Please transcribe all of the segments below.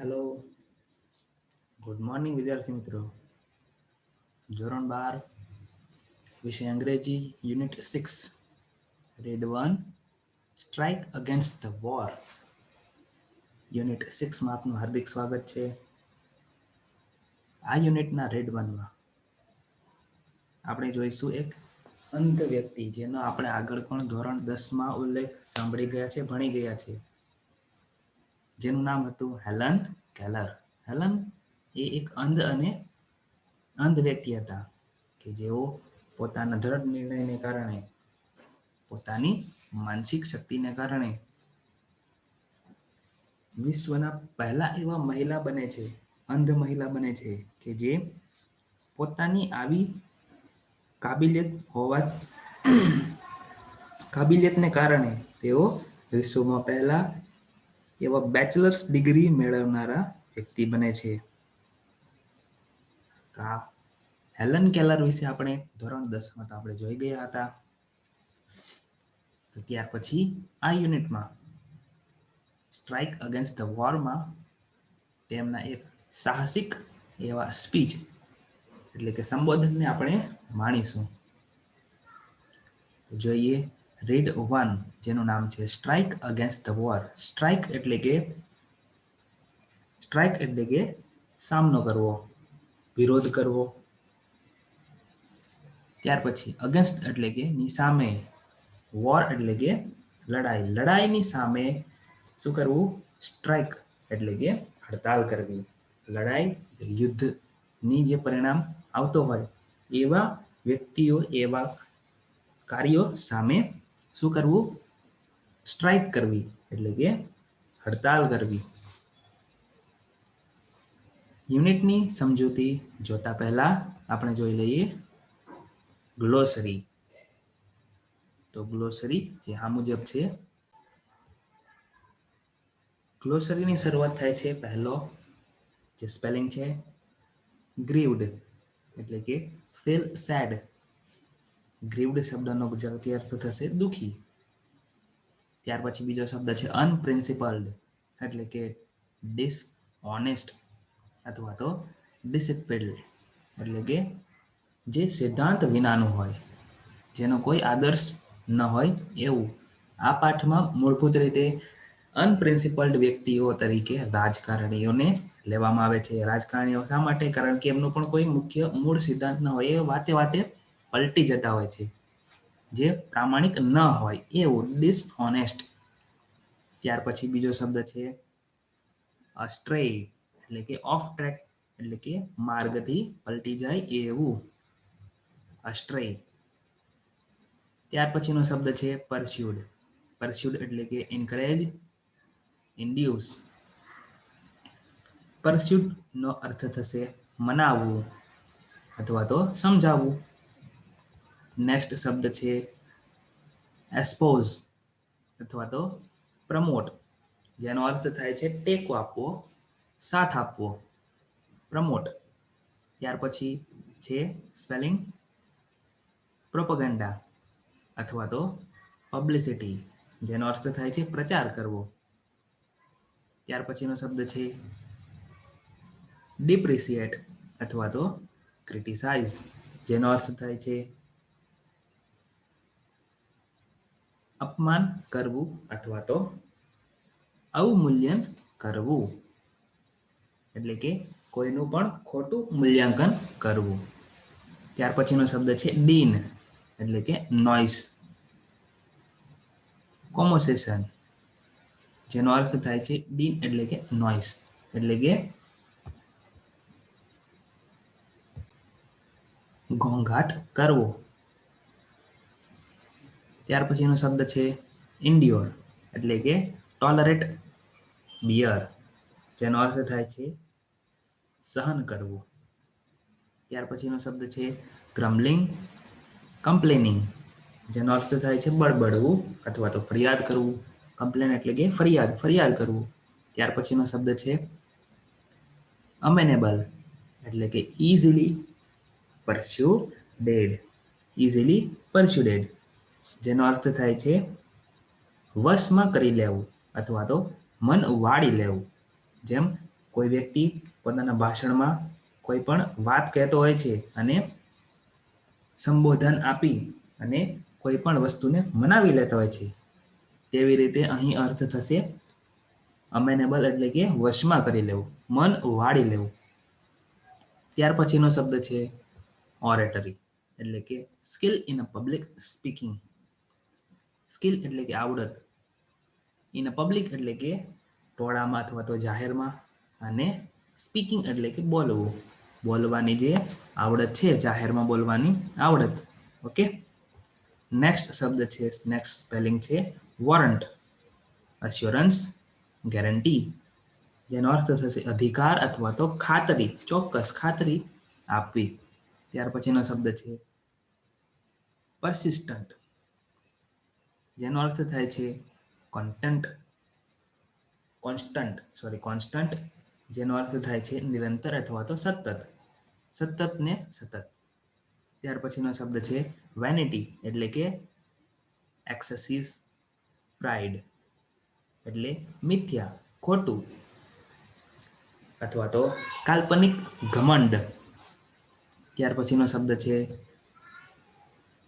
Hello, good morning વિદ્યાર્થી મિત્રો. ધોરણ 12 વિષય અંગ્રેજી unit 6 red 1 strike against the war. Unit 6 માં આપનું હાર્દિક સ્વાગત છે. આ યુનિટના રેડ 1 માં આપણે જોઈશું એક અંધ વ્યક્તિ જેનો આપણે આગળ પણ ધોરણ 10 માં ઉલ્લેખ સાંભળી ગયા છે, ભણી ગયા છે, જેનું નામ હતું હેલન કેલર. હેલન એ એક અંધ વ્યક્તિ હતા કે જેઓ પોતાના દ્રઢ નિર્ણયને કારણે, પોતાની માનસિક શક્તિને કારણે વિશ્વના પહેલા એવા મહિલા બને છે, અંધ મહિલા બને છે કે જે પોતાની આવી કાબિલિયતને કારણે તેઓ વિશ્વમાં પહેલા એવા બેચલર્સ ડિગ્રી મેળવનારા વ્યક્તિ બને છે. હેલન કેલર વિશે આપણે ધોરણ 10 માં આપણે જોઈ ગયા હતા. તો ત્યાર પછી આ યુનિટમાં સ્ટ્રાઇક અગેન્સ્ટ ધ વોરમાં તેમના એક સાહસિક એવા સ્પીચ એટલે કે સંબોધનને આપણે માણીશું. તો જોઈએ રીડ 1 જેનું નામ છે strike against the war. Strike એટલે કે સામનો કરવો, વિરોધ કરવો. ત્યાર પછી અગેન્સ્ટ એટલે કે ની સામે, વોર એટલે કે લડાઈ, લડાઈની સામે શું કરવું? સ્ટ્રાઇક એટલે કે હડતાલ કરવી. લડાઈ યુદ્ધની જે પરિણામ આવતો હોય એવા વ્યક્તિઓ, એવા કાર્યો સામે શું કરવું? સ્ટ્રાઇક કરવી એટલે કે હડતાલ કરવી. યુનિટની સમજૂતી જોતા પહેલા આપણે જોઈ લઈએ ગ્લોસરી. તો ગ્લોસરી જે આ મુજબ છે. ગ્લોસરીની શરૂઆત થાય છે પહેલો જે સ્પેલિંગ છે ગ્રીવ્ડ એટલે કે ફીલ સેડ. ગ્રીવ્ડ શબ્દનો ગુજરાતી અર્થ થશે દુખી. ત્યાર પછી બીજો શબ્દ છે અનપ્રિન્સિપલ્ડ એટલે કે ડિસઓનેસ્ટ અથવા તો ડિસિપ્લિન્ડ એટલે કે જે સિદ્ધાંત વિનાનું હોય, જેનો કોઈ આદર્શ ન હોય એવું. આ પાઠમાં મૂળભૂત રીતે અનપ્રિન્સિપલ્ડ વ્યક્તિઓ તરીકે રાજકારણીઓને લેવામાં આવે છે. રાજકારણીઓ શા માટે? કારણ કે એમનું પણ કોઈ મુખ્ય મૂળ સિદ્ધાંત ન હોય, એ વાતે વાતે પલટી જતા હોય છે, જે પ્રામાણિક ન હોય એવું, ડિસઓનેસ્ટ. ત્યાર પછી બીજો શબ્દ છે અસ્ટ્રે એટલે કે ઓફ ટ્રેક એટલે કે માર્ગથી પલટી જાય એવું, અસ્ટ્રે. ત્યાર પછીનો શબ્દ છે પરસ્યુડ. પરસ્યુડ એટલે કે એન્કરેજ, ઇન્ડ્યુસ. પરસ્યુડ નો અર્થ થશે મનાવવું અથવા તો સમજાવવું. નેક્સ્ટ શબ્દ છે એસ્પોઝ અથવા તો પ્રમોટ, જેનો અર્થ થાય છે ટેકો આપવો, સાથ આપવો, પ્રમોટ. ત્યાર પછી છે સ્પેલિંગ પ્રોપેગેન્ડા અથવા તો પબ્લિસિટી, જેનો અર્થ થાય છે પ્રચાર કરવો. ત્યાર પછીનો શબ્દ છે ડિપ્રિસિએટ અથવા તો ક્રિટિસાઇઝ, જેનો અર્થ થાય છે અપમાન કરવું અથવા તો અવમૂલ્યન કરવું, એટલે કે કોઈનું પણ ખોટું મૂલ્યાંકન કરવું. ત્યાર પછીનો શબ્દ છે ડીન એટલે કે નોઇસ, કોમોસેશન, જેનો અર્થ થાય છે ડીન એટલે કે નોઇસ એટલે કે ઘોંઘાટ કરવો. ત્યાર પછીનો શબ્દ છે ઇન્ડ્યોર એટલે કે ટોલરેટ બિયર, જેનો અર્થ થાય છે સહન કરવું. ત્યાર પછીનો શબ્દ છે ગ્રમ્બલિંગ, કમ્પ્લેનિંગ, જેનો અર્થ થાય છે બળબડવું અથવા તો ફરિયાદ કરવું. કમ્પ્લેન એટલે કે ફરિયાદ કરવું. ત્યાર પછીનો શબ્દ છે અમેનેબલ એટલે કે ઇઝીલી પરસ્યુડેડ, જેનો અર્થ થાય છે વશમાં કરી લેવું અથવા તો મન વાળી લેવું. જેમ કોઈ વ્યક્તિ પોતાના ભાષણમાં કોઈ પણ વાત કહેતો હોય છે અને સંબોધન આપી અને કોઈ પણ વસ્તુને મનાવી લેતા હોય છે, તેવી રીતે અહીં અર્થ થશે અમેનેબલ એટલે કે વશમાં કરી લેવું, મન વાળી લેવું. ત્યાર પછીનો શબ્દ છે ઓરેટરી એટલે કે skill in a public speaking. Skill એટલે કે આવડત, ઇન અ પબ્લિક એટલે કે ટોળામાં અથવા તો જાહેરમાં, અને સ્પીકિંગ એટલે કે બોલવું, બોલવાની જે આવડત છે, જાહેરમાં બોલવાની આવડત. ઓકે, નેક્સ્ટ શબ્દ છે, નેક્સ્ટ સ્પેલિંગ છે વોરંટ. અશ્યોરન્સ, ગેરંટી, જેનો અર્થ થશે અધિકાર અથવા તો ખાતરી, ચોક્કસ ખાતરી આપવી. ત્યાર પછીનો શબ્દ છે પરસિસ્ટન્ટ, જેનો અર્થ થાય છે કોન્સ્ટન્ટ, જેનો અર્થ થાય છે નિરંતર અથવા તો સતત, સતત ને સતત. ત્યાર પછીનો શબ્દ છે વેનિટી એટલે કે એક્સેસિસ પ્રાઇડ એટલે મિથ્યા, ખોટું અથવા તો કાલ્પનિક ઘમંડ. ત્યાર પછીનો શબ્દ છે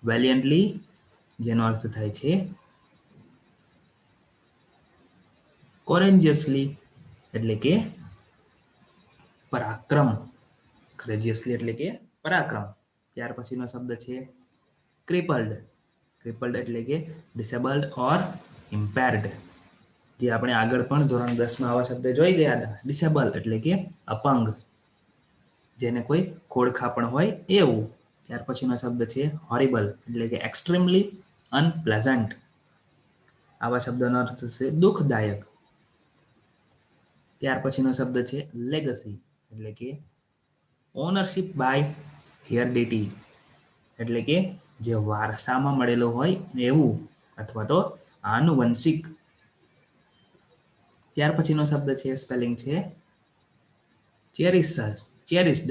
વેલિયન્ટલી, જેનો અર્થ થાય છે કોરેન્જિયસલી એટલે કે પરાક્રમ, કરેજિયસલી એટલે કે પરાક્રમ. ત્યાર પછીનો શબ્દ છે ક્રિપલ્ડ, ક્રિપલ્ડ એટલે કે ડિસેબલ્ડ ઓર ઇમ્પેર્ડ, જે આપણે આગળ પણ ધોરણ 10માં આવા શબ્દ જોઈ ગયા હતા. ડિસેબલ એટલે કે અપંગ, જેને કોઈ ખોડખા પણ હોય એવું. ત્યાર પછીનો શબ્દ છે હોરિબલ એટલે કે એક્સ્ટ્રીમલી અનપ્લેઝન્ટ, આવા શબ્દનો અર્થ થશે દુઃખદાયક. ત્યાર પછીનો શબ્દ છે લેગસી એટલે કે ઓનરશિપ બાય હિયરડિટી, એટલે કે જે વારસામાં મળેલો હોય એવું અથવા તો આનુવંશિક. ત્યાર પછીનો શબ્દ છે સ્પેલિંગ છે ચેરિસ્ડ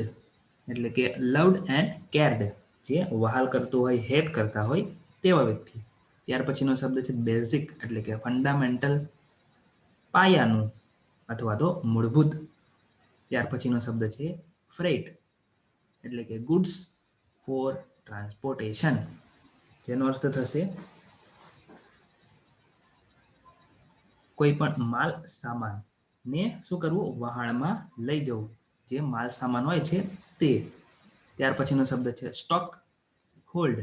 એટલે કે લવ્ડ એન્ડ કેર્ડ, જે વહાલ કરતું હોય, હેત કરતા હોય તેવા વ્યક્તિ. ત્યાર પછીનો શબ્દ છે બેઝિક એટલે કે ફંડામેન્ટલ, પાયાનું અથવા તો મૂળભૂત. ત્યાર પછીનો શબ્દ છે ફ્રેટ એટલે કે ગુડ્સ ફોર ટ્રાન્સપોર્ટેશન, જેનો અર્થ થશે કોઈ પણ માલ સામાન ને શું કરવું, વહાણમાં લઈ જવું, જે માલ સામાન હોય છે તે. ત્યાર પછીનો શબ્દ છે સ્ટોક હોલ્ડ,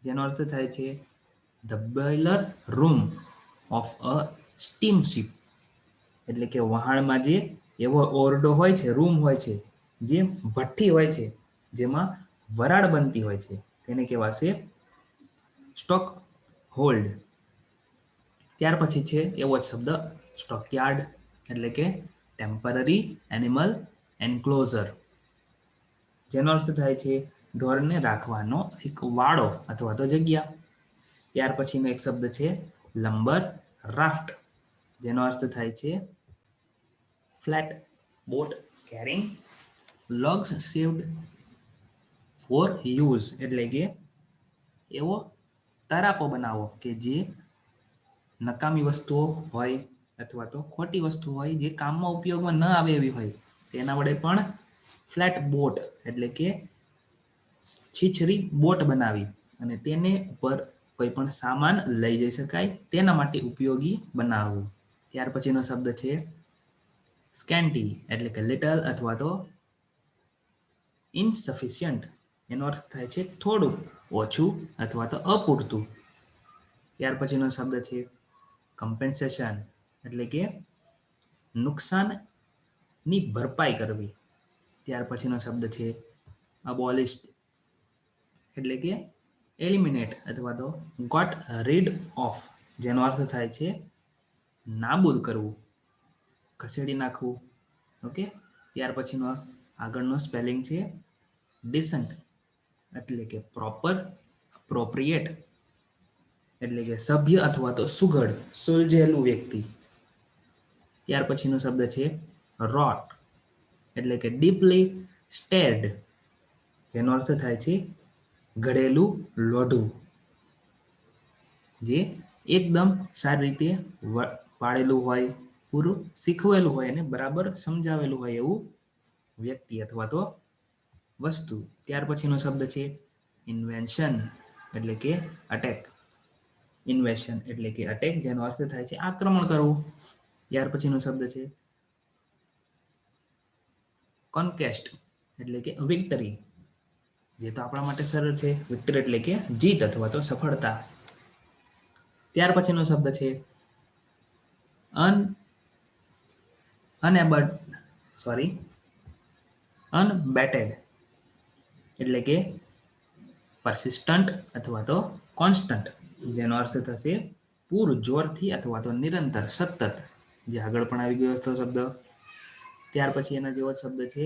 જેનો અર્થ થાય છે the boiler room of a steamship, એટલે કે વહાણમાં જે એવો ઓરડો હોય છે, રૂમ હોય છે, જે ભઠ્ઠી હોય છે, જેમાં વરાળ બનતી હોય છે, તેને કહેવાશે સ્ટોક હોલ્ડ. ત્યાર પછી છે એવો જ શબ્દ સ્ટોકયાર્ડ એટલે કે ટેમ્પરરી એનિમલ એન્ક્લોઝર, જેનો અર્થ થાય છે ઢોરને રાખવાનો એક વાડો અથવા તો જગ્યા. ત્યાર પછીનો એક શબ્દ છે લંબર રાફ્ટ, જેનો અર્થ થાય છે flat boat carrying logs saved for use, એટલે કે એવો તરાપો બનાવો કે જે નકામી વસ્તુઓ હોય અથવા તો ખોટી વસ્તુ હોય જે કામમાં ઉપયોગમાં ન આવે એવી હોય, તેના વડે પણ ફ્લેટ બોટ એટલે કે છીછરી બોટ બનાવી અને તેને ઉપર કોઈ પણ સામાન લઈ જઈ શકાય તેના માટે ઉપયોગી બનાવવું. ત્યાર પછીનો શબ્દ છે સ્કેન્ટી એટલે કે લિટલ અથવા તો ઇનસફિશિયન્ટ, એનો અર્થ થાય છે થોડું, ઓછું અથવા તો અપૂરતું. ત્યાર પછીનો શબ્દ છે કમ્પેન્સેશન એટલે કે નુકસાનની ભરપાઈ કરવી. ત્યાર પછીનો શબ્દ છે અબોલિસ્ટ એટલે કે એલિમિનેટ અથવા તો ગોટ રીડ ઓફ, જેનો અર્થ થાય છે નાબૂદ કરવું, ખસેડી નાખવું. ઓકે, ત્યાર પછીનો આગળનો સ્પેલિંગ છે ડિસન્ટ એટલે કે પ્રોપર, અપ્રોપ્રિએટ એટલે કે સભ્ય અથવા તો સુઘડ, સુલઝેલું વ્યક્તિ. ત્યાર પછીનો શબ્દ છે રોટ એટલે કે ડીપલી સ્ટેર્ડ, જેનો અર્થ થાય છે ઘડેલું લોઢું, જે એકદમ સારી રીતે વાળેલું હોય પૂરું શીખવેલું હોય અને બરાબર સમજાવેલું હોય એવું વ્યક્તિ અથવા તો વસ્તુ. ત્યાર પછીનો શબ્દ છે ઇન્વેન્શન એટલે કે અટેક. ઇન્વેશન એટલે કે અટેક, જેનો અર્થ થાય છે આક્રમણ કરવું. ત્યાર પછીનો શબ્દ છે કોન્કેસ્ટ એટલે કે વિક્ટરી, જે તો આપણા માટે સરળ છે. વિક્ટરી એટલે કે જીત અથવા તો સફળતા. ત્યાર પછીનો શબ્દ છે અનબેટેડ એટલે કે પરસિસ્ટન્ટ અથવા તો કોન્સ્ટન્ટ, જેનો અર્થ થશે પૂરજોરથી અથવા તો નિરંતર, સતત, જે આગળ પણ આવી ગયો હતો શબ્દ. ત્યાર પછી એના જેવો શબ્દ છે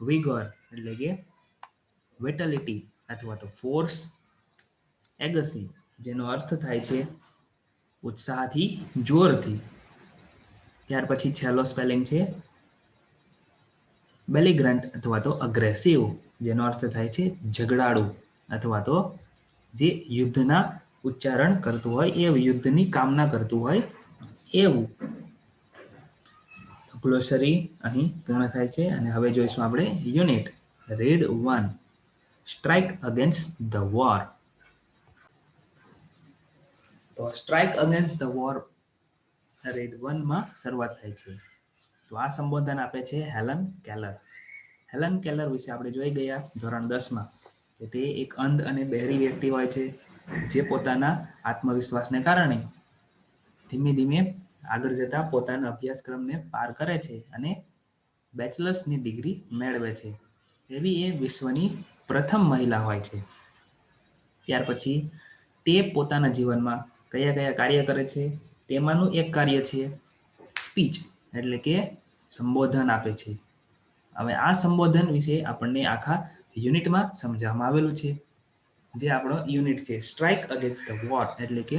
વિગોર એટલે કે વેટાલિટી અથવા તો ફોર્સ. એગસી, જેનો અર્થ થાય છે ઉત્સાહથી, જોરથી. ત્યાર પછી છેલ્લો સ્પેલિંગ છે બેલિગ્રન્ટ અથવા તો અગ્રેસિવ, જેનો અર્થ થાય છે ઝઘડાળુ અથવા તો જે યુદ્ધના ઉચ્ચારણ કરતું હોય, એ યુદ્ધની કામના કરતું હોય એવું. ગ્લોસરી અહીં પૂર્ણ થાય છે અને હવે જોઈશું આપણે unit. Read 1, strike against the war. તો strike against the war read 1 માં શરૂઆત થાય છે. તો આ સંબોધન આપે છે હેલન કેલર. હેલન કેલર વિશે આપણે જોઈ ગયા ધોરણ 10માં કે તે એક અંધ અને બહેરી વ્યક્તિ હોય છે, જે પોતાના આત્મવિશ્વાસને કારણે ધીમે ધીમે આગળ જતા પોતાના અભ્યાસક્રમને પાર કરે છે અને બેચલર્સની ડિગ્રી મેળવે છે. એવી એ વિશ્વની પ્રથમ મહિલા હોય છે. ત્યાર પછી તે પોતાના જીવનમાં કયા કયા કાર્ય કરે છે, તેમાંનું એક કાર્ય છે સ્પીચ એટલે કે સંબોધન આપે છે. હવે આ સંબોધન વિશે આપણને આખા યુનિટમાં સમજાવવામાં આવેલું છે. જે આપણો યુનિટ છે સ્ટ્રાઇક અગેન્સ્ટ ધ વોર એટલે કે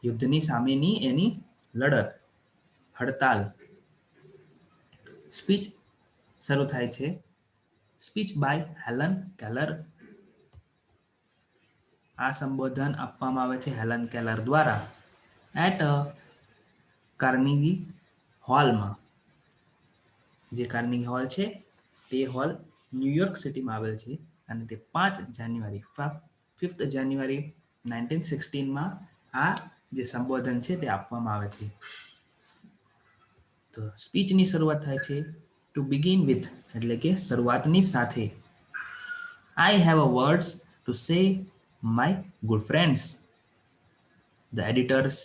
યુદ્ધની સામેની એની લડત, હડતાલ. સ્પીચ શરૂ થાય છે સ્પીચ બાય હેલન કેલર. આ સંબોધન આપવામાં આવે છે હેલન કેલર દ્વારા એટ કાર્નેગી હોલમાં. જે કાર્નેગી હોલ છે તે હોલ ન્યુયોર્ક સિટીમાં આવેલ છે અને તે 5 જાન્યુઆરી 1916માં આ જે સંબોધન છે તે આપવામાં આવે છે. તો સ્પીચની શરૂઆત થાય છે ટુ બિગિન વિથ એટલે કે શરૂઆતની સાથે. I have a words to say, my good friends, the editors,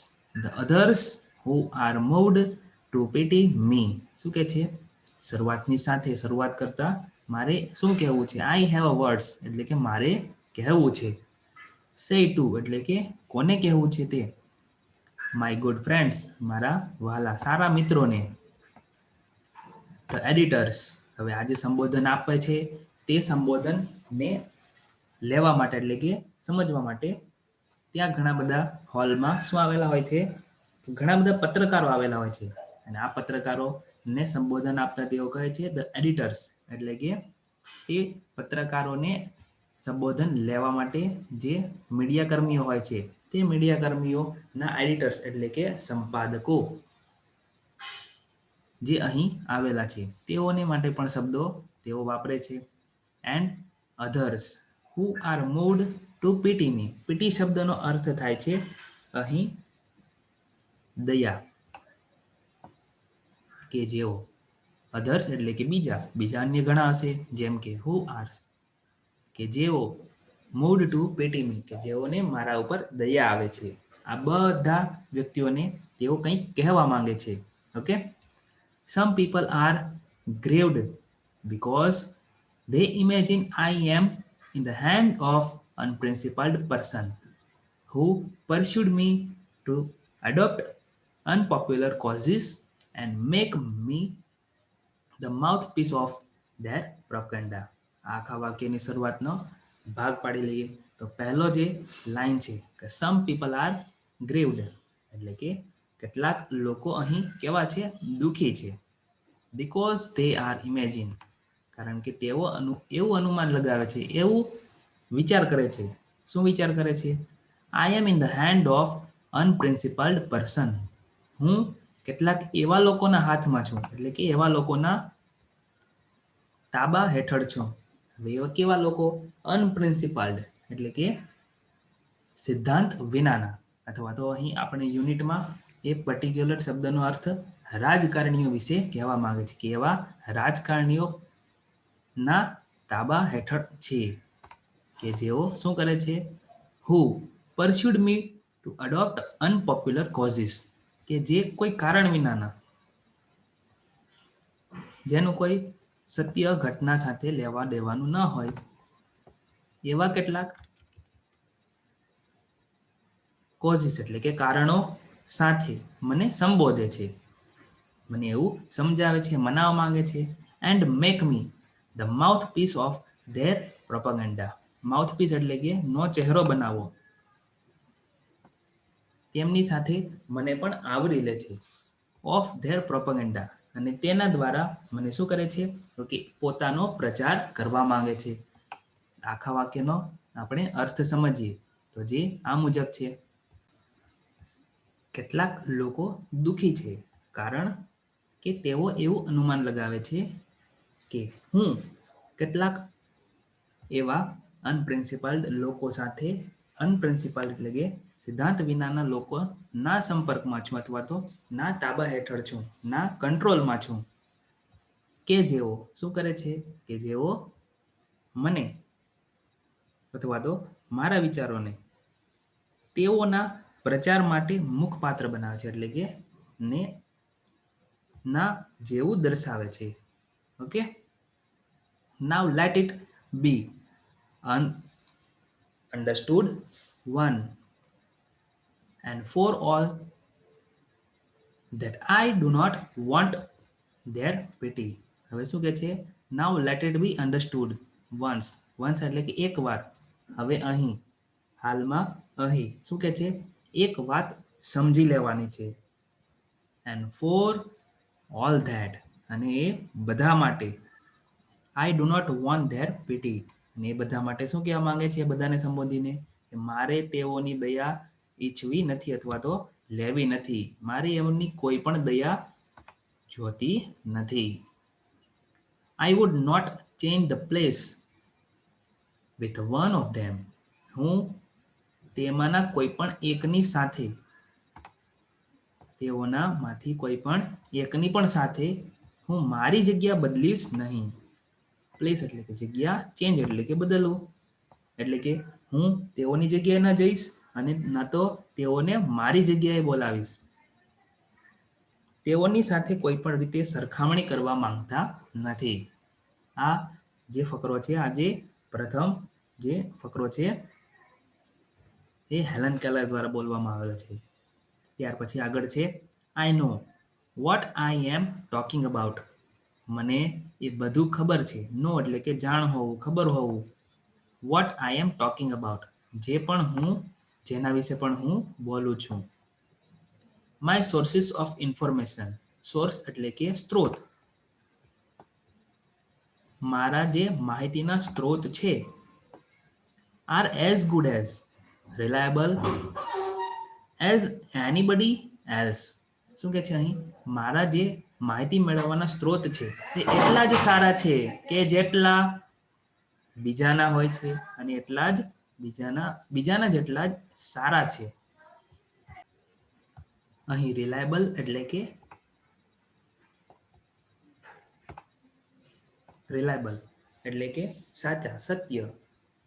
the others who are moved to pity me. શું કે છે? શરૂઆતની સાથે, શરૂઆત કરતા મારે શું કહેવું છે? I have a words એટલે કે મારે કહેવું છે. Say to એટલે કે કોને કહેવું છે તે. My good friends મારા વહાલા સારા મિત્રોને. The editors હવે આ જે સંબોધન આપે છે તે સંબોધનને લેવા માટે એટલે કે સમજવા માટે ત્યાં ઘણા બધા હોલમાં શું આવેલા હોય છે? ઘણા બધા પત્રકારો આવેલા હોય છે અને આ પત્રકારોને સંબોધન આપતા તેઓ કહે છે ધ એડિટર્સ એટલે કે એ પત્રકારોને સંબોધન લેવા માટે જે મીડિયા કર્મીઓ હોય છે તે મીડિયા કર્મીઓના એડિટર્સ એટલે કે સંપાદકો જે અહીં આવેલા છે તેઓને માટે પણ શબ્દો તેઓ વાપરે છે. And others who are moved to pity me. Pity શબ્દનો અર્થ થાય છે અહીં દયા, કે જેઓ. અધર્સ એટલે કે બીજા અન્ય ઘણા હશે, જેમ કે હુ આર્સ કે જેઓ, મૂવ્ડ ટુ પીટી મી કે જેઓને મારા ઉપર દયા આવે છે. આ બધા વ્યક્તિઓને તેઓ કંઈક કહેવા માંગે છે. Okay. Some people are grieved because they imagine I am in the hand of unprincipled person who pursued me to adopt unpopular causes and make me the mouthpiece of their propaganda. આખા વાક્યની શરૂઆતનો ભાગ પાડી લઈએ તો પહેલો જે line છે કે સમ પીપલ આર ગ્રીવડ એટલે કે કેટલાક લોકો અહીં કેવા છે? દુઃખી છે. બીકોઝ they are imagine કારણ કે તેઓ એવું અનુમાન લગાવે છે, એવું વિચાર કરે છે. શું વિચાર કરે છે? I am in the hand of unprincipled person. હું કેટલાક એવા લોકોના હાથમાં છું એટલે કે એવા લોકોના તાબા હેઠળ છું. હવે એવા કેવા લોકો? અનપ્રિન્સિપાલ્ડ એટલે કે સિદ્ધાંત વિનાના, અથવા તો અહીં આપણે યુનિટમાં એ પર્ટિક્યુલર શબ્દનો અર્થ રાજકારણીઓ વિશે કહેવા માંગે છે કે એવા રાજકારણીઓના તાબા હેઠળ છે કે જેઓ શું કરે છે? Who pursued me to adopt unpopular causes, કે જે કોઈ કારણ વિનાના, જેનું કોઈ સત્ય ઘટના સાથે લેવા દેવાનું ન હોય, એવા કેટલાક કોઝિસ એટલે કે કારણો સાથે મને સંબોધે છે, મને એવું સમજાવે છે, મનાવવા માંગે છે. And make me the mouthpiece of their propaganda. Mouthpiece એટલે કે નો ચહેરો બનાવો, તેમની સાથે મને પણ આવરી લે છે. ઓફ ધેર પ્રોપેગેન્ડા, અને તેના દ્વારા મને શું કરે છે? તો કે પોતાનો પ્રચાર કરવા માંગે છે. આખા વાક્યનો આપણે અર્થ સમજીએ તો જે આ મુજબ છે. કેટલાક લોકો દુઃખી છે કારણ કે તેઓ એવું અનુમાન લગાવે છે કે હું કેટલાક એવા અનપ્રિન્સિપલ્ડ લોકો સાથે, અનપ્રિન્સિપલ્ડ એટલે કે સિદ્ધાંત વિનાના લોકોના સંપર્કમાં છું, અથવા તો ના તાબા હેઠળ છું, ના કંટ્રોલમાં છું, કે જેઓ શું કરે છે? કે જેઓ મને અથવા તો મારા વિચારોને તેઓના પ્રચાર માટે મુખપાત્ર બનાવે છે, એટલે કે ને ના જેવું દર્શાવે છે. Okay, now let it be understood one and for all that I do not want their pity. હવે શું કહે છે? Now let it be understood once. Once એટલે કે એક વાર. હવે અહીં હાલમાં અહીં શું કહે છે? એક વાત સમજી લેવાની છે. And for all that, અને એ બધા માટે, I do not want their pity. અને એ બધા માટે શું કહેવા માંગે છે? બધાને સંબોધીને કે મારે તેઓની દયા ઈચ્છવી નથી અથવા તો લેવી નથી. મારે એમની કોઈ પણ દયા જોતી નથી. I would not change the place with one of them. હું તેમાંના કોઈ પણ એકની સાથે, તેઓનામાંથી કોઈ પણ એકની પણ સાથે હું મારી જગ્યા બદલીશ નહીં. પ્લેસ એટલે કે જગ્યા, ચેન્જ એટલે કે બદલવું, એટલે કે હું તેઓની જગ્યાએ ન જઈશ અને ન તો તેઓને મારી જગ્યાએ બોલાવીશ. તેઓની સાથે કોઈ પણ રીતે સરખામણી કરવા માંગતા નથી. આ જે ફકરો છે, આ જે પ્રથમ જે ફકરો છે એ હેલન કેલર દ્વારા બોલવામાં આવેલો છે. ત્યાર પછી આગળ છે I know what I am talking about. મને એ બધું ખબર છે. નો એટલે કે જાણ હોવું, ખબર હોવું. Vote I am talking about, જે પણ હું, જેના વિશે પણ હું બોલું છું. My sources of information. Source એટલે કે સ્ત્રોત. મારા જે માહિતીના સ્ત્રોત છે are as good as reliable as anybody else. શું કે છે અહીં? મારા જે માહિતી મેળવવાના સ્ત્રોત છે એ એટલા જ સારા છે કે જેટલા બીજાના હોય છે, અને એટલા જ બીજાના જેટલા જ સારા છે. અહીં રિલાયબલ એટલે કે રિલાયબલ એટલે કે સાચા, સત્ય,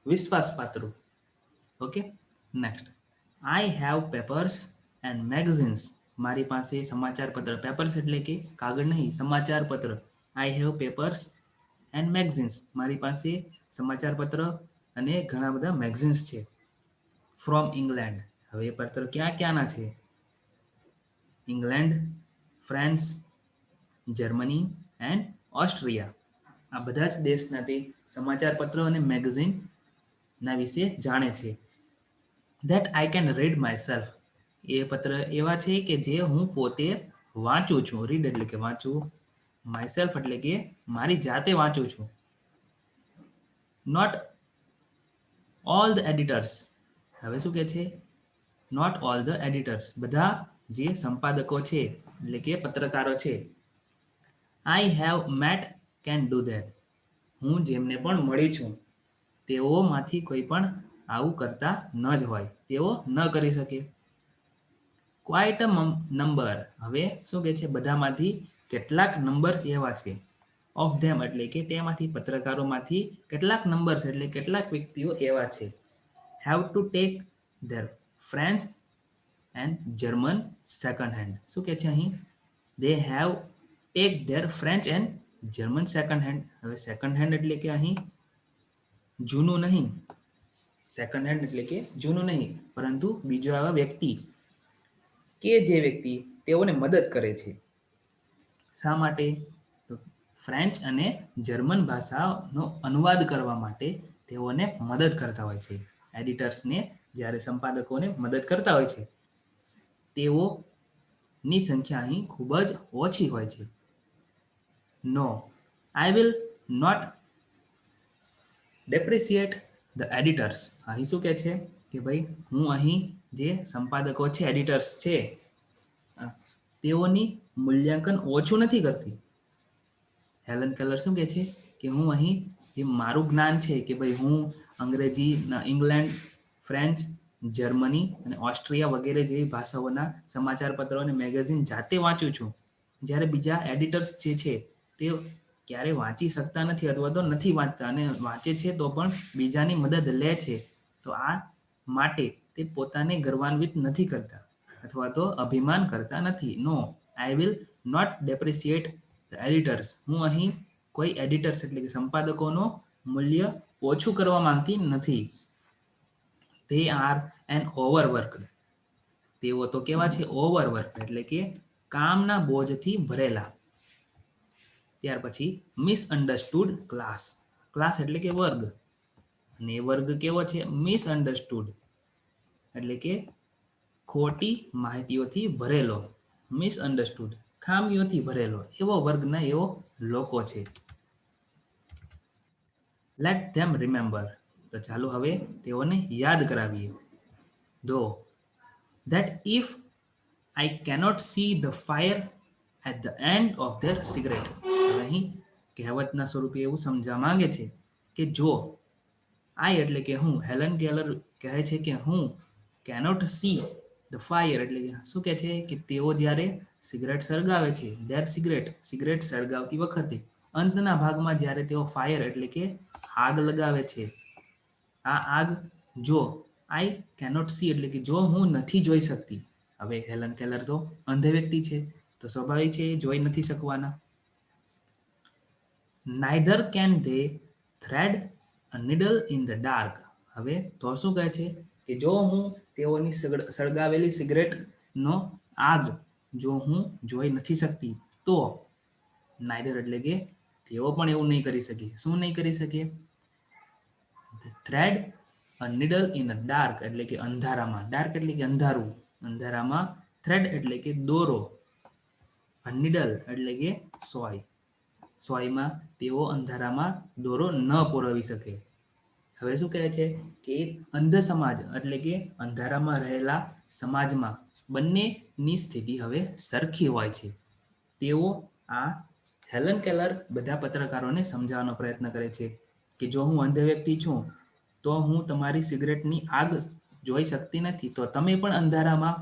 વિશ્વાસપાત્ર. Okay, next. I have papers and magazines. મારી પાસે સમાચાર પત્ર. પેપર્સ એટલે કે કાગળ નહીં, સમાચાર પત્ર. I have papers and magazines. મારી પાસે સમાચાર પત્ર અને ઘણા બધા મેગઝિન્સ છે. From England. હવે એ પત્ર ક્યાંના છે? England, France, Germany and Austria. આ બધા જ દેશના તે સમાચાર પત્ર અને મેગઝીનના વિશે જાણે છે. That I can read myself. એ પત્ર એવા છે કે જે હું પોતે વાંચું છું. રીડ એટલે કે વાંચવું. માય સેલ્ફ એટલે કે મારી જાતે વાંચું છું. Not all the editors. હવે શું કે છે? Not all the editors. બધા જે સંપાદકો છે એટલે કે પત્રકારો છે. I have met can do that. હું જેમને પણ મળી છું તેઓમાંથી કોઈ પણ આવું કરતા ન જ હોય, તેઓ ન કરી શકે. Quite a number. હવે શું કહે છે, બધામાંથી કેટલાક નંબર્સ એવા છે. ઓફ ધેમ એટલે કે તેમાંથી પત્રકારોમાંથી કેટલાક નંબર્સ એટલે કેટલાક વ્યક્તિઓ એવા છે. Have to take their French and German second hand. શું કહે છે અહીં? They have take their French and German second hand. હવે સેકન્ડ હેન્ડ એટલે કે અહીં જૂનું નહીં. સેકન્ડ હેન્ડ એટલે કે જૂનું નહીં, પરંતુ બીજો આવા વ્યક્તિ કે જે વ્યક્તિ તેઓને મદદ કરે છે. શા માટે? ફ્રેન્ચ અને જર્મન ભાષાનો અનુવાદ કરવા માટે તેઓને મદદ કરતા હોય છે. એડિટર્સને જ્યારે સંપાદકોને મદદ કરતા હોય છે તેઓની સંખ્યા અહીં ખૂબ જ ઓછી હોય છે. No, I will not depreciate the editors. અહીં શું કહે છે કે ભાઈ હું અહીં જે સંપાદકો છે, એડિટર્સ છે, તેઓની મૂલ્યાંકન ઓછું નથી કરતી. હેલન કેલર શું કહે છે કે હું અહીં જે મારું જ્ઞાન છે કે ભાઈ હું અંગ્રેજી, ઇંગ્લેન્ડ, ફ્રેન્ચ, જર્મની અને ઓસ્ટ્રિયા વગેરે જેવી ભાષાઓના સમાચાર પત્રો અને મેગેઝિન જાતે વાંચું છું, જ્યારે બીજા એડિટર્સ જે છે તે ક્યારે વાંચી શકતા નથી અથવા તો નથી વાંચતા, અને વાંચે છે તો પણ બીજાની મદદ લે છે. તો આ માટે તે પોતાને ગર્વાન્વિત નથી કરતા અથવા તો અભિમાન કરતા નથી. No, I will not depreciate the editors. હું અહીં કોઈ એડિટર્સ એટલે કે સંપાદકોનો મૂલ્ય ઓછું કરવા માંગતી નથી. તે આર એન ઓવરવર્કડ. તેઓ તો કેવા છે? ઓવરવર્કડ એટલે કે કામના બોજથી ભરેલા. ત્યાર પછી મિસઅન્ડરસ્ટુડ ક્લાસ. ક્લાસ એટલે કે વર્ગ, અને એ વર્ગ કેવો છે? મિસઅન્ડરસ્ટુડ એટલે કે ખોટી માહિતીઓથી ભરેલો. મિસઅન્ડરસ્ટુડ ખામીઓથી ભરેલો એવો વર્ગના એવો લોકો છે. લેટ ધેમ રિમેમ્બર. તો ચાલો હવે તેઓને યાદ કરાવીએ. ધો that if I cannot see the fire at the end of their cigarette. અહીં કહેવતના સ્વરૂપે એવું સમજવા માંગે છે કે જો આઈ એટલે કે હું, હેલન કેલર કહે છે કે હું કેનોટ સી ધ ફાયર એટલે કે શું કહે છે કે તેઓ જ્યારે સિગરેટ સળગાવે છે, ધેર સિગરેટ સળગાવતી વખતે અંતના ભાગમાં જ્યારે તેઓ ફાયર એટલે કે આગ લગાવે છે, આ આગ જો આઈ કેનોટ સી એટલે કે જો હું નથી જોઈ શકતી. હવે હેલન કેલર તો અંધ વ્યક્તિ છે, તો સ્વાભાવિક છે જોઈ નથી શકવાના. Neither can they thread a needle in the dark. હવે તો શું કહે છે કે જો હું તેઓની સળગાવેલી સિગરેટનો આગ જો હું જોઈ નથી શકતી તો નાઇધર એટલે કે તેઓ પણ એવું નહીં કરી શકે. શું નહીં કરી શકે? Thread a needle in a dark એટલે કે અંધારામાં. ડાર્ક એટલે કે અંધારું. અંધારામાં થ્રેડ એટલે કે દોરો. અ નીડલ એટલે કે સોય. સોયમાં તેઓ અંધારામાં દોરો ન પુરવી શકે. હવે શું કહે છે કે અંધ સમાજ એટલે કે અંધારામાં રહેલા સમાજમાં બંનેની સ્થિતિ હવે સરખી હોય છે. તેઓ આ હેલન કેલર બધા પત્રકારોને સમજાવવાનો પ્રયત્ન કરે છે કે જો હું અંધ વ્યક્તિ છું તો હું તમારી સિગરેટની આગ જોઈ શકતી નથી, તો તમે પણ અંધારામાં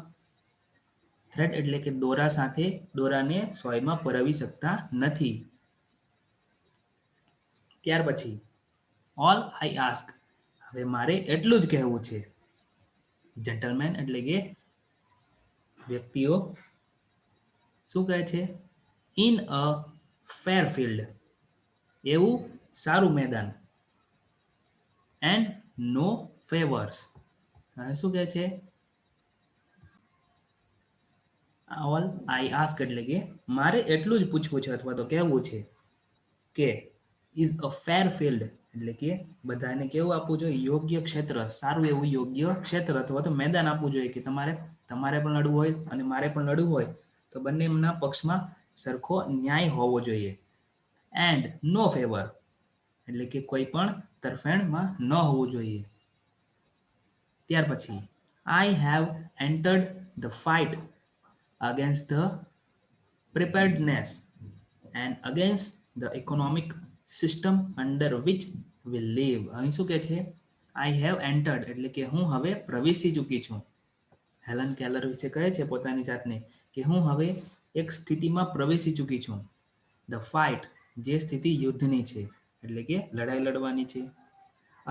થ્રેડ એટલે કે દોરા સાથે દોરાને સોયમાં પરોવી શકતા નથી. ત્યાર પછી ઓલ આઈ આસ્ક. હવે મારે એટલું જ કહેવું છે. જેન્ટલમેન એટલે કે વ્યક્તિઓ શું કહે છે? In a fair field. એવું સારું મેદાન. And no favours. શું કહે છે? ઓલ આઈ આસ્ક એટલે કે મારે એટલું જ પૂછવું છે અથવા તો કહેવું છે કે ઇઝ અ ફેર ફિલ્ડ એટલે કે બધાને કેવું આપવું જોઈએ? યોગ્ય ક્ષેત્ર, સારું એવું યોગ્ય ક્ષેત્ર અથવા તો મેદાન આપવું જોઈએ કે તમારે પણ લડવું હોય અને મારે પણ લડવું હોય તો બંનેના પક્ષમાં સરખો ન્યાય હોવો જોઈએ. એન્ડ નો ફેવર એટલે કે કોઈ પણ તરફેણમાં ન હોવું જોઈએ. ત્યાર પછી I have entered the fight against the preparedness and against the economic system under which we live. અહીં શું કહે છે? I have entered એટલે કે હું હવે પ્રવેશી ચૂકી છું. હેલન કેલર વિશે કહે છે પોતાની જાતને કે હું હવે એક સ્થિતિમાં પ્રવેશી ચૂકી છું. ધ ફાઇટ જે સ્થિતિ યુદ્ધની છે એટલે કે લડાઈ લડવાની છે.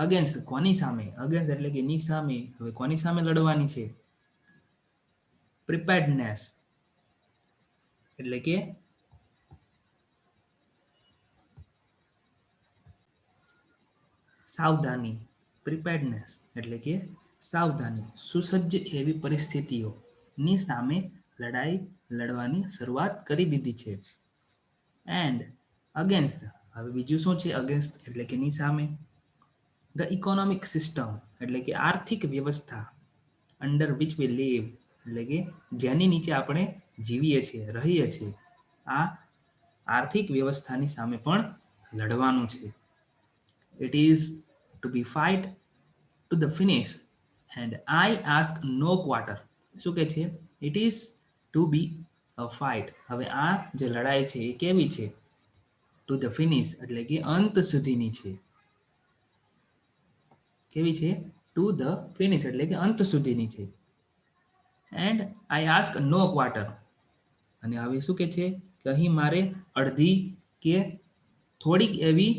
અગેન્સ્ટ કોની સામે? અગેન્સ્ટ એટલે કે ની સામે. હવે કોની સામે લડવાની છે? પ્રિપેર્ડનેસ એટલે કે સાવધાની. પ્રિપેર્ડનેસ એટલે કે સાવધાની. સુસજ્જ એવી પરિસ્થિતિઓની સામે લડાઈ લડવાની શરૂઆત કરી દીધી છે. એન્ડ અગેન્સ્ટ હવે બીજું શું છે? અગેન્સ્ટ એટલે કે ની સામે. ધ ઇકોનોમિક સિસ્ટમ એટલે કે આર્થિક વ્યવસ્થા. અંડર વિચ વી લીવ એટલે કે જેની નીચે આપણે જીવીએ છીએ, રહીએ છીએ, આ આર્થિક વ્યવસ્થાની સામે પણ લડવાનું છે. It is to be fight to the finish and I ask no quarter. શું કહે છે? It is to be a fight. હવે આ જે લડાઈ છે એ કેવી છે? To the finish એટલે કે અંત સુધીની છે. કેવી છે? To the finish એટલે કે અંત સુધીની છે. And I ask no quarter. અને હવે શું કહે છે કે અહીં મારે અડધી કે થોડીક એવી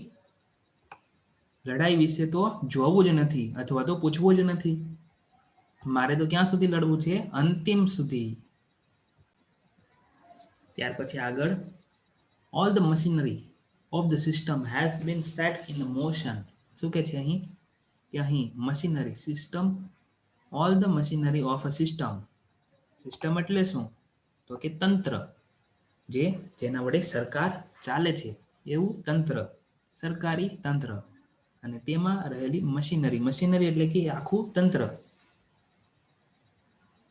લડાઈ વિશે તો જોવું જ નથી અથવા તો પૂછવું જ નથી. મારે તો ક્યાં સુધી લડવું છે? અંતિમ સુધી. ત્યાર પછી આગળ all the machinery of the system has been set in motion. શું કે છે અહીં? કે અહીં machinery system, all the machinery of a system. System એટલે શું? તો કે તંત્ર, જેના વડે સરકાર ચાલે છે એવું તંત્ર, સરકારી તંત્ર. અને તેમાં રહેલી મશીનરી. મશીનરી એટલે કે આખું તંત્ર.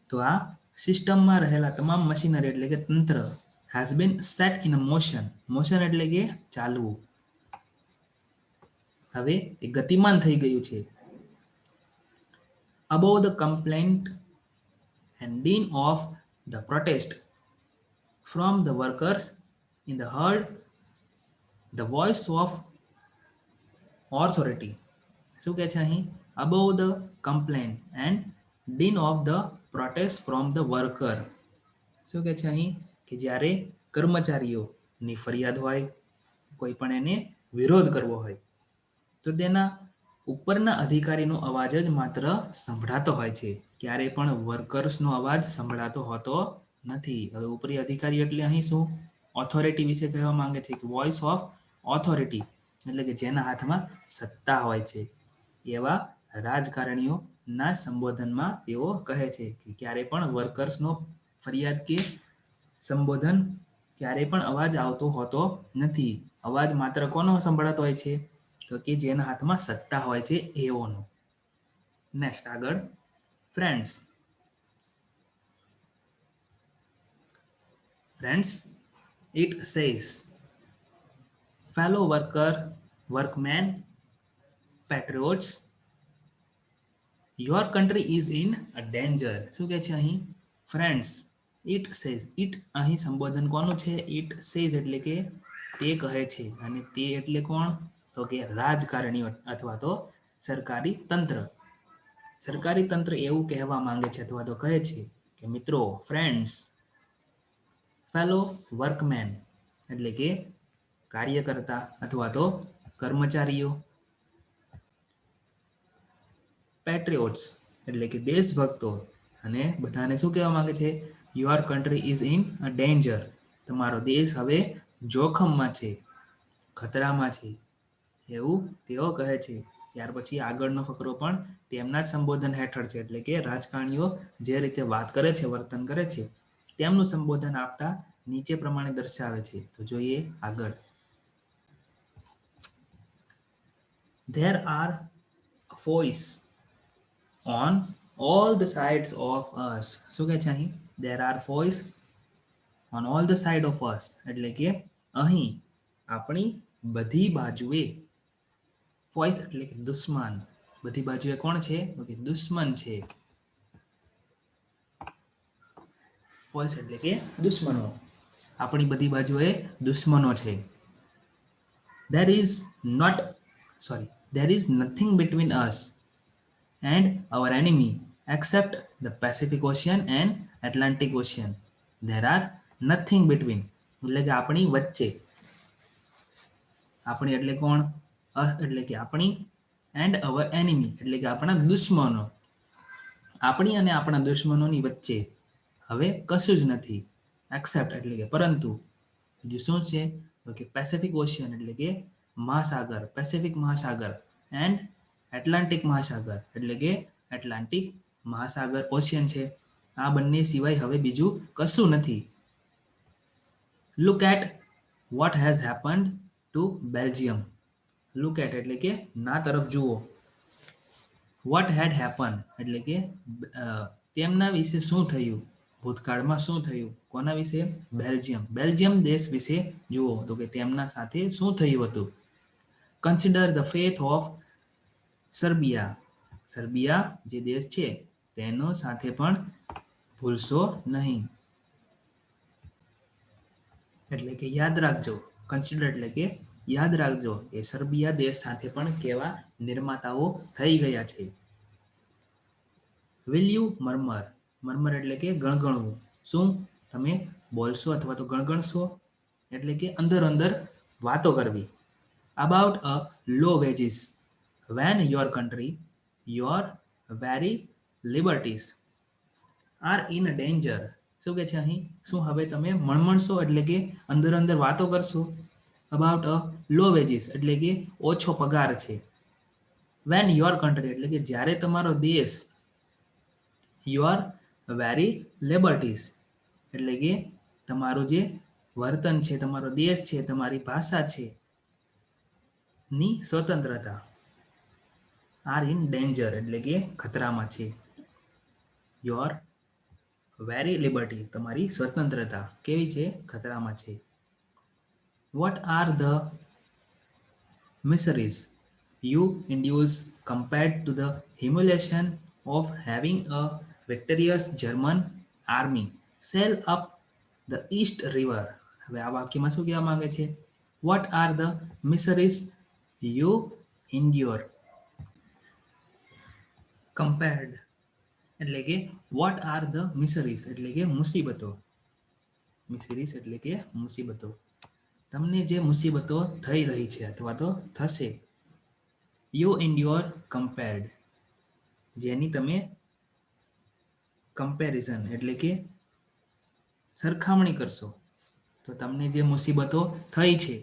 તો આ સિસ્ટમમાં રહેલા તમામ મશીનરી એટલે કે તંત્ર has been set in motion. Motion એટલે કે ચાલવું. હવે એ ગતિમાન થઈ ગયું છે. above the complaint and din of the protest from the workers in the heard the voice of authority. શું કહે છે અહીં? above the complaint and din of the protest from the worker. શું કહે છે અહીં? કે જ્યારે કર્મચારીઓની ફરિયાદ હોય, કોઈ પણ એને વિરોધ કરવો હોય, તો તેના ઉપરના અધિકારીનો અવાજ જ માત્ર સંભળાતો હોય છે. ક્યારેય પણ વર્કર્સનો અવાજ સંભળાતો હોતો નથી. હવે ઉપરી અધિકારી એટલે અહીં શું? ઓથોરિટી વિશે કહેવા માંગે છે કે વોઇસ ઓફ ઓથોરિટી એટલે કે જેના હાથમાં સત્તા હોય છે એવા રાજકારણીઓના સંબોધનમાં તેઓ કહે છે કે ક્યારેય પણ વર્કર્સનો ફરિયાદ કે સંબોધન ક્યારેય પણ અવાજ આવતો હોતો નથી. અવાજ માત્ર કોનો સંભળાતો હોય છે? તો કે જેના હાથમાં સત્તા હોય છે એઓનો. નેક્સ્ટ આગળ friends. Friends it says fellow workmen, patriots, your country is in a danger. શું કહે છે અહીં? Friends it says. it અહીં સંબોધન કોનું છે? it says એટલે કે તે કહે છે. અને તે એટલે કોણ? તો કે રાજકારણીઓ અથવા તો સરકારી તંત્ર. સરકારી તંત્ર એવું કહેવા માંગે છે અથવા તો કહે છે કે મિત્રો, ફ્રેન્ડ્સ, ફેલો વર્કમેન એટલે કે કાર્યકર્તા અથવા તો કર્મચારીઓ, પેટ્રિયોટ્સ એટલે કે દેશભક્તો, અને બધાને શું કહેવા માંગે છે? Your country is in a danger. તમારો દેશ હવે જોખમમાં છે, ખતરામાં છે એવું તેઓ કહે છે. ત્યાર પછી આગળનો ફકરો પણ તેમના જ સંબોધન હેઠળ છે. એટલે કે રાજકારણીઓ જે રીતે વાત કરે છે, વર્તન કરે છે, તેમનું સંબોધન આપતા નીચે પ્રમાણે દર્શાવે છે. તો જોઈએ આગળ. There are foes on all the sides of us. શું કહે છે અહીં? There are foes on all the side of us એટલે કે અહીં આપણી બધી બાજુએ. ફોઈસ એટલે કે દુશ્મન. બધી બાજુએ કોણ છે? તો કે દુશ્મન છે. ફોઈસ એટલે કે દુશ્મનો. આપણી બધી બાજુએ દુશ્મનો છે. there is not there is nothing between us and our enemy except the Pacific Ocean and Atlantic Ocean. There are nothing between એટલે કે આપણી વચ્ચે, આપણી એટલે કોણ? અસ એટલે કે આપણી, એન્ડ અવર એનિમી એટલે કે આપણા દુશ્મનો, આપણી અને આપણા દુશ્મનોની વચ્ચે હવે કશું જ નથી. એક્સેપ્ટ એટલે કે પરંતુ, બીજું શું છે? તો કે પેસિફિક ઓશિયન એટલે કે મહાસાગર, પેસિફિક મહાસાગર, એન્ડ એટલાન્ટિક મહાસાગર એટલે કે એટલાન્ટિક મહાસાગર ઓશિયન છે. આ બંને સિવાય હવે બીજું કશું નથી. Look at what has happened to Belgium. Look at એટલે કે ના તરફ જુઓ. વોટ હેડ હેપન એટલે કે તેમના વિશે શું થયું, ભૂતકાળમાં શું થયું, કોના વિશે? બેલ્જિયમ, બેલ્જિયમ દેશ વિશે જુઓ, તો કે તેમના સાથે શું થયું હતું. Consider the faith of Serbia. Serbia જે દેશ છે તેનો સાથે પણ ભૂલશો નહીં. એટલે કે યાદ રાખજો. કન્સિડર એટલે કે યાદ રાખજો એ સર્બિયા દેશ સાથે પણ કેવા નિર્માતાઓ થઈ ગયા છે. Will you મર્મર. મર્મર એટલે કે ગણગણવું. શું તમે બોલશો અથવા તો ગણગણશો? એટલે કે અંદર અંદર વાતો કરવી. About a low wages when your country your very liberties are in danger. શું કે છે અહીં? શું હવે તમે મણમણશો એટલે કે અંદર અંદર વાતો કરશો? અબાઉટ અ લો વેજીસ એટલે કે ઓછો પગાર છે. વેન યોર કન્ટ્રી એટલે કે જ્યારે તમારો દેશ, યોર વેરી લિબર્ટીઝ એટલે કે તમારું જે વર્તન છે, તમારો દેશ છે, તમારી ભાષા છે ની સ્વતંત્રતા, આર ઇન ડેન્જર એટલે કે ખતરામાં છે. યોર વેરી લિબર્ટી તમારી સ્વતંત્રતા કેવી છે? ખતરામાં છે. What are the miseries you induce compared to the humiliation of having a victorious German army sail up the East River. હવે આ વાક્યમાં શું કહેવા માંગે છે? What are the miseries you endure compared એટલે કે what are the miseries એટલે કે મુસીબતો. મિસરીસ એટલે કે મુસીબતો. તમને જે મુસીબતો થઈ રહી છે અથવા તો થશે. યુ endure compared જેની તમે કમ્પેરિઝન એટલે કે સરખામણી કરશો. તો તમને જે મુસીબતો થઈ છે,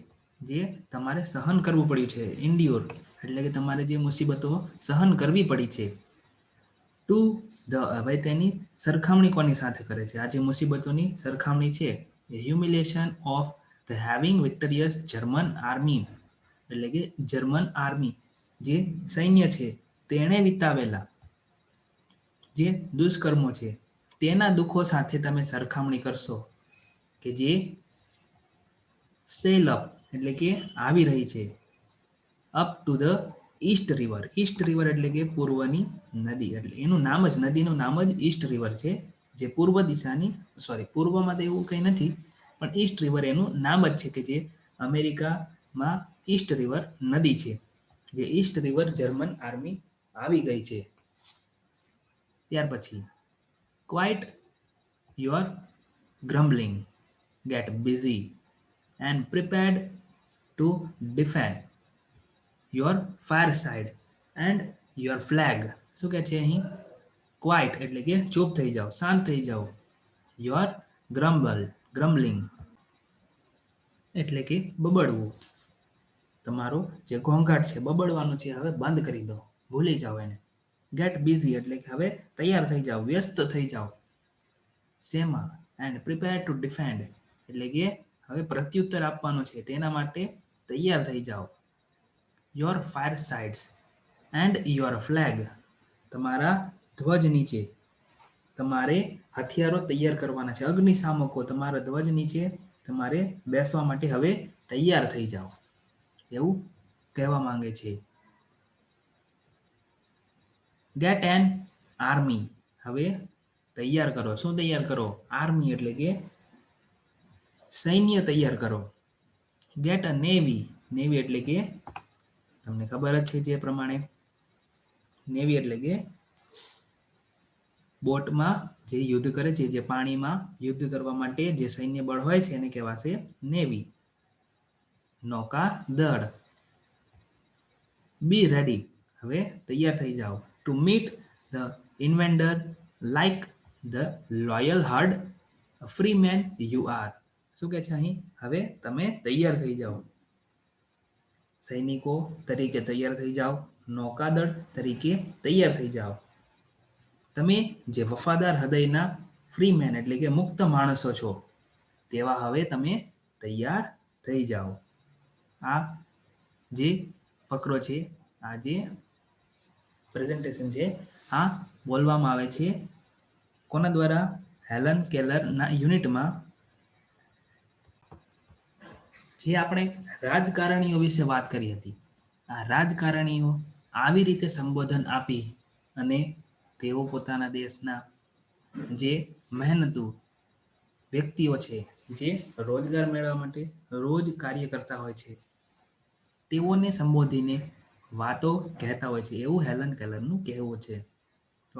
જે તમારે સહન કરવું પડ્યું છે, endure એટલે કે તમારે જે મુસીબતો સહન કરવી પડી છે. ટુ ધ હવે તેની સરખામણી કોની સાથે કરે છે? આ જે મુસીબતોની સરખામણી છે એ humiliation of the having victorious German army એટલે કે જર્મન આર્મી જે સૈન્ય છે તેણે વિતાવેલા જે દુષ્કર્મો છે તેના દુઃખો સાથે તમે સરખામણી કરશો કે જે સેલ અપ એટલે કે આવી રહી છે up to the East river. East river એટલે કે પૂર્વની નદી, એટલે એનું નામ જ, નદીનું નામ જ ઈસ્ટ રિવર છે, જે પૂર્વ દિશાની, પૂર્વમાં તો એવું કંઈ નથી, પણ ઈસ્ટ રિવર એનું નામ જ છે કે જે અમેરિકામાં ઈસ્ટ રિવર નદી છે, જે ઈસ્ટ રિવર જર્મન આર્મી આવી ગઈ છે. ત્યાર પછી quiet your grumbling, get busy and prepared to defend your fireside and your flag. શું કહે છે અહીં? ક્વાઇટ એટલે કે ચૂપ થઈ જાઓ, શાંત થઈ જાઓ. યોર ગ્રમ્બલિંગ એટલે કે બબડવું. તમારો જે ઘોંઘાટ છે, બબડવાનું છે, હવે બંધ કરી દો, ભૂલી જાઓ એને. ગેટ બિઝી એટલે કે હવે તૈયાર થઈ જાઓ, વ્યસ્ત થઈ જાઓ. શેમાં? એન્ડ પ્રિપેર ટુ ડિફેન્ડ એટલે કે હવે પ્રત્યુત્તર આપવાનો છે, તેના માટે તૈયાર થઈ જાઓ. Your fire sides and your flag તમારા ધ્વજ નીચે તમારે હથિયારો તૈયાર કરવાના છે, અગ્નિશામકો તમારા ધ્વજ નીચે તમારે બેસવા માટે હવે તૈયાર થઈ જાઓ, એવું કહેવા માંગે છે. ગેટ એન આર્મી હવે તૈયાર કરો. શું તૈયાર કરો? આર્મી એટલે કે સૈન્ય તૈયાર કરો. Get a navy. નેવી એટલે કે તમને ખબર જ છે જે પ્રમાણે નેવી એટલે કે બોટમાં જે યુદ્ધ કરે છે, જે પાણીમાં યુદ્ધ કરવા માટે જે સૈન્ય બળ હોય છે એને કહેવાશે નેવી. નૌકા દળ. Be ready. હવે તૈયાર થઈ જાઓ. To meet the invader like the loyal hard free man you are. શું કહે છે અહીં? હવે તમે તૈયાર થઈ જાઓ. સૈનિકો તરીકે તૈયાર થઈ જાઓ. નૌકાદળ તરીકે તૈયાર થઈ જાઓ. તમે જે વફાદાર હૃદયના ફ્રી મેન એટલે કે મુક્ત માણસો છો તેવા હવે તમે તૈયાર થઈ જાઓ. આ જે ફકરો છે, આ જે પ્રેઝન્ટેશન છે, આ બોલવામાં આવે છે કોના દ્વારા? હેલન કેલરના યુનિટમાં. જે આપણે રાજકારણીઓ વિશે વાત કરી હતી, આ રાજકારણીઓ આવી રીતે સંબોધન આપી અને તેઓ પોતાના દેશના જે મહેનતુ વ્યક્તિઓ છે, જે રોજગાર મેળવવા માટે રોજ કાર્ય કરતા હોય છે, તેઓને સંબોધીને વાતો કહેતા હોય છે, એવું હેલન કેલરનું કહેવું છે. તો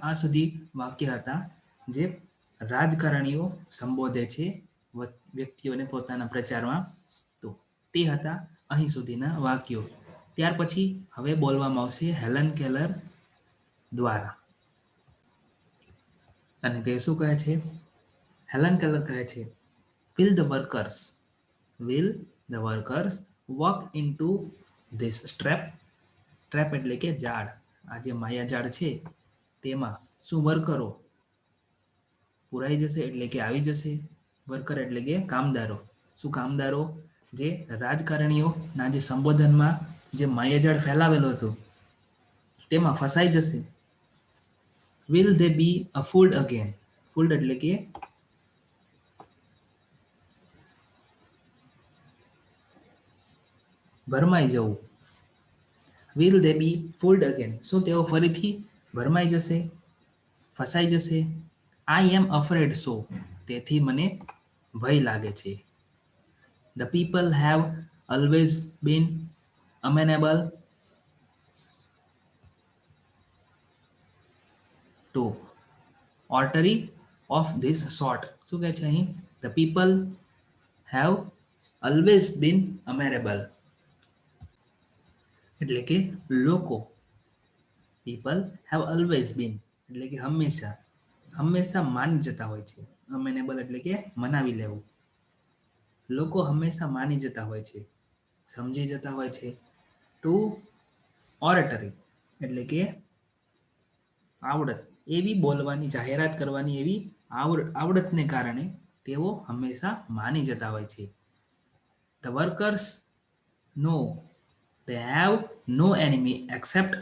આ સુધી વાક્ય હતા જે રાજકારણીઓ સંબોધે છે વ્યક્તિઓને પોતાના પ્રચારમાં. તો તે હતા અહીં સુધીના વાક્યો. ત્યાર પછી હવે બોલવામાં આવશે હેલન કેલર દ્વારા. અને તે શું કહે છે? હેલન કેલર કહે છે, will the workers walk into this trap? Trap એટલે કે જાળ. આ જે માયાજાળ છે તેમાં શું વર્કરો પુરાઈ જશે એટલે કે આવી જશે? વર્કર એટલે કે કામદારો. શું કામદારો જે રાજકારણીઓના જે સંબોધનમાં જે માયાજાળ ફેલાવેલું હતું તેમાં ફસાઈ જશે? will they be fooled again? fooled એટલે કે ભરમાઈ જવું. will they be fooled again? શું તેઓ ફરીથી ભરમાઈ જશે, ફસાઈ જશે? I am afraid so. તેથી મને ભય લાગે છે. The people have always been amenable to oratory of this sort. શું કહે છે અહીં? The people have always been amenable એટલે કે લોકો, people have always been એટલે કે હંમેશા માની જતા હોય છે. amenable એટલે કે મનાવી લેવું. લોકો હંમેશા માની જતા હોય છે, સમજી જતા હોય છે. ટુ ઓરેટરી એટલે કે આવડત, એવી બોલવાની, જાહેરાત કરવાની એવી આવડતને કારણે તેઓ હંમેશા માની જતા હોય છે. The workers know they have no enemy except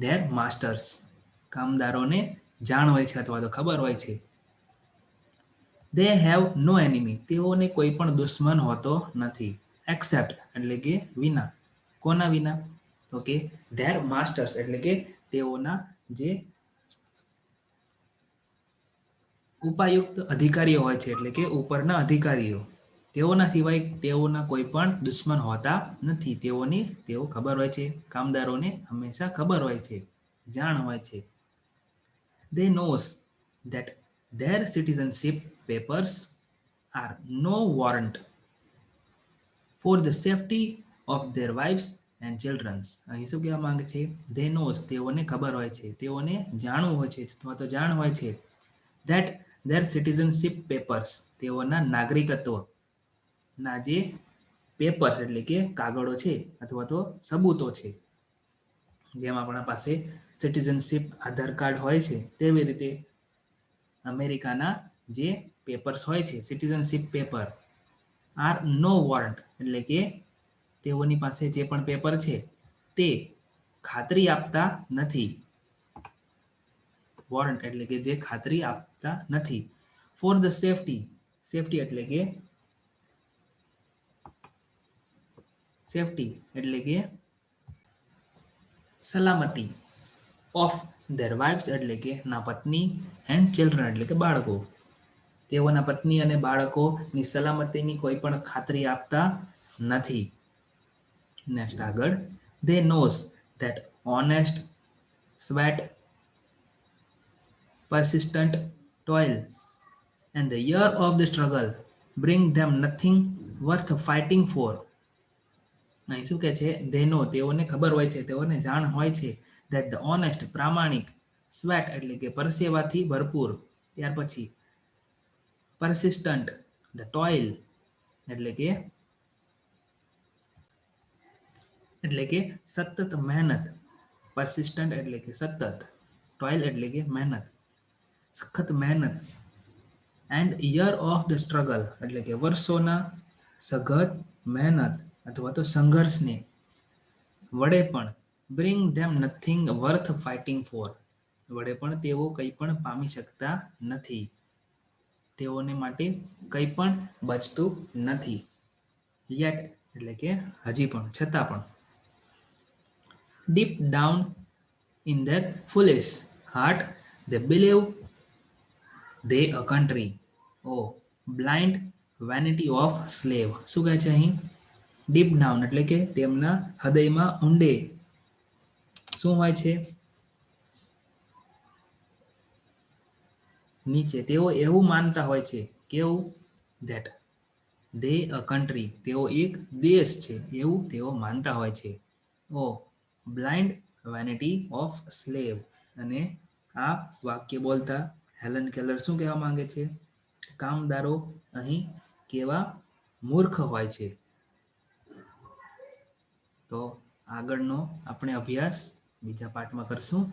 their masters. કામદારોને જાણ હોય છે અથવા તો ખબર હોય છે. They have no enemy. તેઓને કોઈ પણ દુશ્મન હોતો નથી. Except એટલે કે વિના. કોના વિના? તો કે their masters એટલે કે તેઓના જે ઉપાયુક્ત અધિકારીઓ હોય છે એટલે કે ઉપરના અધિકારીઓ, તેઓના સિવાય તેઓના કોઈ પણ દુશ્મન હોતા નથી. તેઓ ખબર હોય છે, કામદારોને હંમેશા ખબર હોય છે, જાણ હોય છે. They knows that their citizenship papers are no warrant for the safety of their wives and children. અહીં શું કહેવા માંગે છે? They knows તેઓને ખબર હોય છે, તેઓને જાણવું હોય છે અથવા તો જાણ હોય છે that their citizenship papers તેઓના નાગરિકત્વના જે પેપર્સ એટલે કે કાગળો છે અથવા તો સબૂતો છે, જેમ આપણા પાસે સિટીઝનશીપ આધાર કાર્ડ હોય છે તેવી રીતે અમેરિકાના જે પેપર્સ હોય છે, સિટીઝનશીપ પેપર, આર નો વોરંટ એટલે કે તેઓની પાસે જે પણ પેપર છે તે ખાતરી આપતા નથી. વોરંટ એટલે કે જે ખાતરી આપતા નથી. ફોર ધ સેફટી એટલે કે સલામતી. ઓફ ધેર વાઇફ્સ એટલે કે ના પત્ની, એન્ડ ચિલ્ડ્રન એટલે કે બાળકો. તેઓના પત્ની અને બાળકોની સલામતીની કોઈ પણ ખાતરી આપતા નથી. નેક્સ્ટ આગળ, they knows that honest sweat, persistent toil and the year of the struggle bring them nothing worth fighting for. અહીં શું કે છે, they know તેઓને ખબર હોય છે, તેઓને જાણ હોય છે, that the honest પ્રામાણિક, sweat એટલે કે પરસેવાથી ભરપૂર, ત્યાર પછી persistent the toil એટલે કે સતત મહેનત, persistent એટલે કે સતત, toil એટલે કે મહેનત, સખત મહેનત, and year of the struggle એટલે કે વર્ષોના સખત મહેનત અથવા તો સંઘર્ષને વડે પણ bring them nothing worth fighting for વડે પણ તેઓ કંઈ પણ પામી શકતા નથી, તેઓને માટે કંઈ પણ બચતું નથી. yet એટલે કે હજી પણ, છતાં પણ. deep down in their foolish heart they believe they a country, oh blind vanity of slave. શું કહે છે અહીં? ડીપ ડાઉન એટલે કે તેમના હૃદયમાં ઊંડે શું હોય છે? નીચે તેઓ એવું માનતા હોય છે, કેવું? ધેટ દે અ કન્ટ્રી, તેઓ એક દેશ છે એવું તેઓ માનતા હોય છે. ઓ બ્લાઇન્ડ વેનિટી ઓફ સ્લેવ. અને આ વાક્ય બોલતા હેલન કેલર શું કહેવા માંગે છે? કામદારો અહીં કેવા મૂર્ખ હોય છે. તો આગળનો આપણે અભ્યાસ બીજા પાઠમાં કરશું.